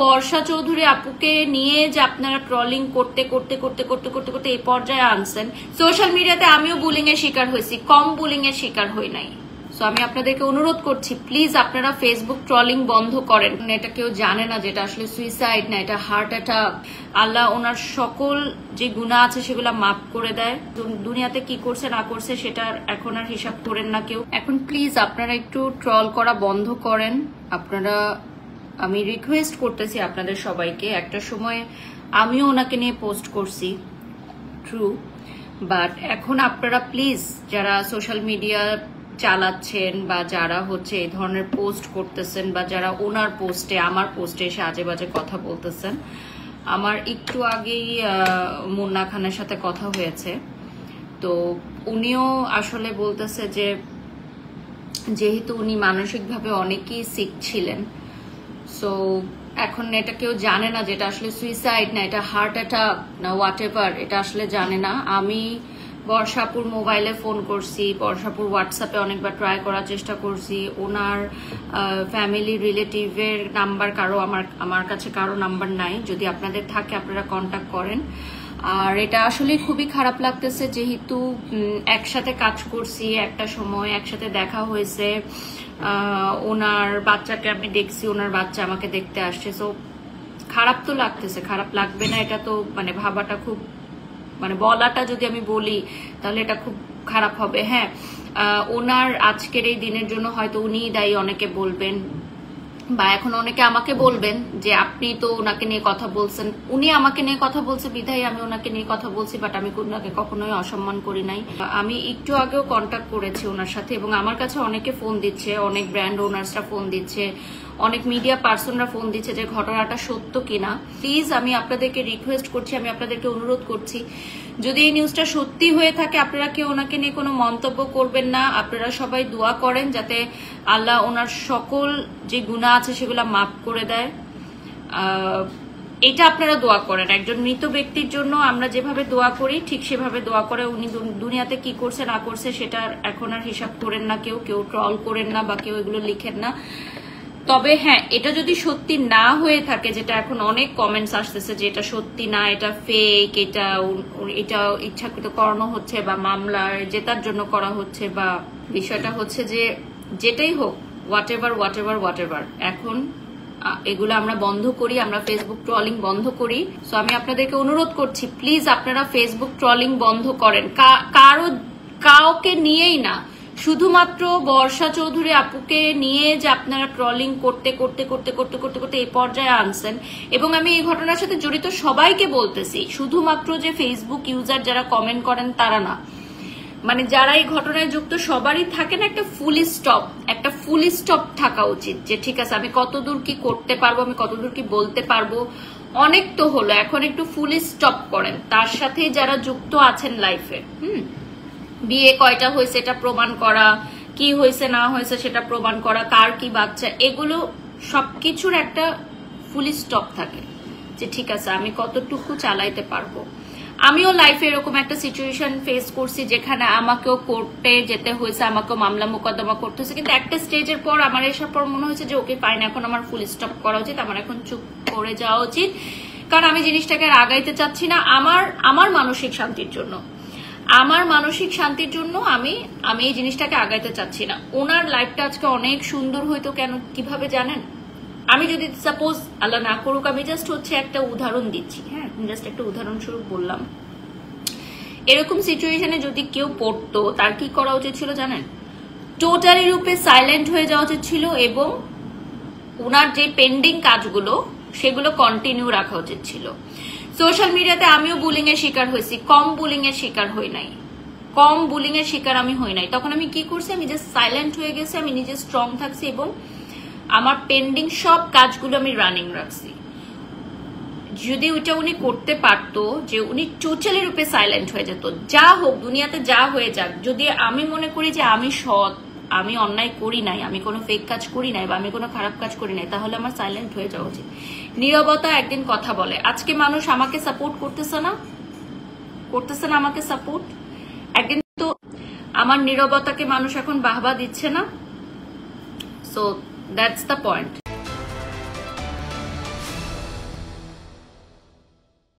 বর্ষা চৌধুরী আপুকে নিয়ে যে আপনারা ট্রলিং করতে করতে করতে করতে করতে করতে এই পর্যায়ে আনছেন, সোশ্যাল মিডিয়াতে আমিও বুলিং এর শিকার হয়েছি, কম বুলিং এর শিকার হই নাই। সো আমি আপনাদেরকে অনুরোধ করছি, প্লিজ আপনারা ফেসবুক ট্রলিং বন্ধ করেন। এটা কেউ জানে না যেটা আসলে সুইসাইড না, এটা হার্ট অ্যাটাক। আল্লাহ ওনার সকল যে গুনাহ আছে সেগুলা মাফ করে দেয়। দুনিয়াতে কি করছে না করছে সেটার এখন আর হিসাব করেন না কেউ। এখন প্লিজ আপনারা একটু ট্রল করা বন্ধ করেন। আপনারা, আমি রিকোয়েস্ট করতেছি আপনাদের সবাইকে, একটা সময় আমিও ওনাকে নিয়ে পোস্ট করছি, ট্রু, বাট এখন আপনারা প্লিজ যারা সোশ্যাল মিডিয়া চালাচ্ছেন বা যারা হচ্ছে এই ধরনের পোস্ট করতেছেন বা যারা ওনার পোস্টে আমার পোস্টে এসে আজে বাজে কথা বলতেছেন, আমার একটু আগেই মুন্না খানের সাথে কথা হয়েছে, তো উনিও আসলে বলতেছে যে যেহেতু উনি মানসিকভাবে অনেকই সিক ছিলেন, সো এখন এটা কেউ জানে না যেটা আসলে সুইসাইড না, এটা হার্ট অ্যাটাক না হোয়াট এভার, এটা আসলে জানে না। আমি বর্ষাপুর মোবাইলে ফোন করছি, বর্ষাপুর হোয়াটসঅ্যাপে অনেকবার ট্রাই করার চেষ্টা করছি, ওনার ফ্যামিলি রিলেটিভের নাম্বার কারো আমার কাছে কারো নাম্বার নাই, যদি আপনাদের থাকে আপনারা কন্ট্যাক্ট করেন। আর এটা আসলে খুবই খারাপ লাগতেছে, যেহেতু একসাথে কাজ করছি, একটা সময় একসাথে দেখা হয়েছে, ওনার বাচ্চাকে আমি দেখছি, ওনার বাচ্চা আমাকে দেখতে আসছে, সো খারাপ তো লাগতেছে, খারাপ লাগবে না এটা তো মানে ভাবাটা খুব, মানে বলাটা যদি আমি বলি তাহলে এটা খুব খারাপ হবে। হ্যাঁ, ওনার আজকের এই দিনের জন্য হয়তো উনিই দায়ী, অনেকে বলবেন, বা এখন অনেকে আমাকে বলবেন যে আপনি তো ওনাকে নিয়ে কথা বলছেন, উনি আমাকে নিয়ে কথা বলছে বিধায় আমি ওনাকে নিয়ে কথা বলছি, বাট আমি ওনাকে কখনোই অসম্মান করি নাই। আমি একটু আগেও কন্ট্যাক্ট করেছি ওনার সাথে, এবং আমার কাছে অনেকে ফোন দিচ্ছে, অনেক ব্র্যান্ড ওনার্সরা ফোন দিচ্ছে, অনেক মিডিয়া পার্সনরা ফোন দিচ্ছে যে ঘটনাটা সত্য কিনা। প্লিজ আমি আপনাদেরকে রিকোয়েস্ট করছি, আমি আপনাদেরকে অনুরোধ করছি, যদি এই নিউজটা সত্যি হয়ে থাকে আপনারা কেউ ওনাকে নিয়ে কোনো মন্তব্য করবেন না। আপনারা সবাই দোয়া করেন যাতে আল্লাহ ওনার সকল যে গুনাহ আছে সেগুলা মাফ করে দেয়, এটা আপনারা দোয়া করেন। একজন মৃত ব্যক্তির জন্য আমরা যেভাবে দোয়া করি ঠিক সেভাবে দোয়া করে। উনি দুনিয়াতে কি করছে না করছে সেটার এখন আর হিসাব করেন না কেউ, কেউ ট্রল করেন না বা কেউ এগুলো লিখেন না। তবে হ্যাঁ, এটা যদি সত্যি না হয়ে থাকে, যেটা এখন অনেক কমেন্টস আসতেছে যে এটা সত্যি না, এটা ফেক, এটা ইচ্ছাকৃত করানো হচ্ছে বা মামলার জেতার জন্য করা হচ্ছে, বা বিষয়টা হচ্ছে যে যেটাই হোক, হোয়াট এভার, এখন এগুলো আমরা বন্ধ করি, আমরা ফেসবুক ট্রলিং বন্ধ করি। সো আমি আপনাদেরকে অনুরোধ করছি, প্লিজ আপনারা ফেসবুক ট্রলিং বন্ধ করেন, কাউকে নিয়েই না, শুধুমাত্র বর্ষা চৌধুরী আপুকে নিয়ে যে আপনারা ট্রলিং করতে করতে করতে করতে করতে করতে এই পর্যায়ে আনছেন। এবং আমি এই ঘটনার সাথে জড়িত সবাইকে বলতেছি, শুধুমাত্র যে ফেসবুক ইউজার যারা কমেন্ট করেন তারা না, মানে যারা এই ঘটনায় যুক্ত সবারই থাকে না একটা ফুল স্টপ থাকা উচিত, যে ঠিক আছে আমি কতদূর কি করতে পারবো, আমি কতদূর কি বলতে পারবো, অনেক তো হলো, এখন একটু ফুল স্টপ করেন। তার সাথে যারা যুক্ত আছেন লাইফে, বিয়ে কয়টা হয়েছে এটা প্রমাণ করা, কি হয়েছে না হয়েছে সেটা প্রমাণ করা, কার কি বাচ্চা, এগুলো সবকিছুর একটা ফুল স্টপ থাকে, যে ঠিক আছে আমি কতটুকু চালাইতে পারবো। আমিও লাইফে এরকম একটা সিচুয়েশন ফেস করছি যেখানে আমাকেও কোর্টে যেতে হয়েছে, আমাকেও মামলা মোকদ্দমা করতে হয়েছে, কিন্তু একটা স্টেজের পর আমার এসব পর মনে হয়েছে যে ওকে ফাইন, এখন আমার ফুল স্টপ করা উচিত, আমার এখন চুপ করে যাওয়া উচিত, কারণ আমি জিনিসটাকে আর আগাইতে চাচ্ছি না। আমার মানসিক শান্তির জন্য, আমি এই জিনিসটাকে আগাইতে চাচ্ছি না। ওনার লাইফটা আজকে অনেক সুন্দর হইতো, কেন কিভাবে জানেন? আমি যদি সাপোজ আল্লাহ না করুক, আমি জাস্ট হচ্ছে একটা উদাহরণ দিচ্ছি, হ্যাঁ, জাস্ট একটা উদাহরণস্বরূপ বললাম, এরকম সিচুয়েশনে যদি কেউ পড়তো তার কি করা উচিত ছিল জানেন? টোটালি রূপে সাইলেন্ট হয়ে যাওয়া উচিত ছিল, এবং ওনার যে পেন্ডিং কাজগুলো সেগুলো কন্টিনিউ রাখা উচিত ছিল। সোশ্যাল মিডিয়াতে আমিও বুলিং এর শিকার হয়েছি, কম বুলিং এর শিকার হই নাই, তখন আমি কি করছি, আমি জাস্ট সাইলেন্ট হয়ে গেছি, আমি নিজে স্ট্রং থাকছি এবং আমার পেন্ডিং সব কাজগুলো আমি রানিং রাখছি। যদি ওইটা উনি করতে পারতো, যে উনি টোটালি রূপে সাইলেন্ট হয়ে যেত, যা হোক দুনিয়াতে যা হয়ে যাক, যদি আমি মনে করি যে আমি সৎ, আমি অন্যায় করি নাই, আমি কোনো ফেক কাজ করি নাই বা আমি কোনো খারাপ কাজ করি নাই, তাহলে আমার সাইলেন্ট হয়ে যাওয়া উচিত। নীরবতা একদিন কথা বলে। আজকে মানুষ আমাকে সাপোর্ট করতেছে না আমাকে সাপোর্ট, একদিন তো আমার নীরবতাকে মানুষ এখন বাহবা দিচ্ছে না। So that's the point.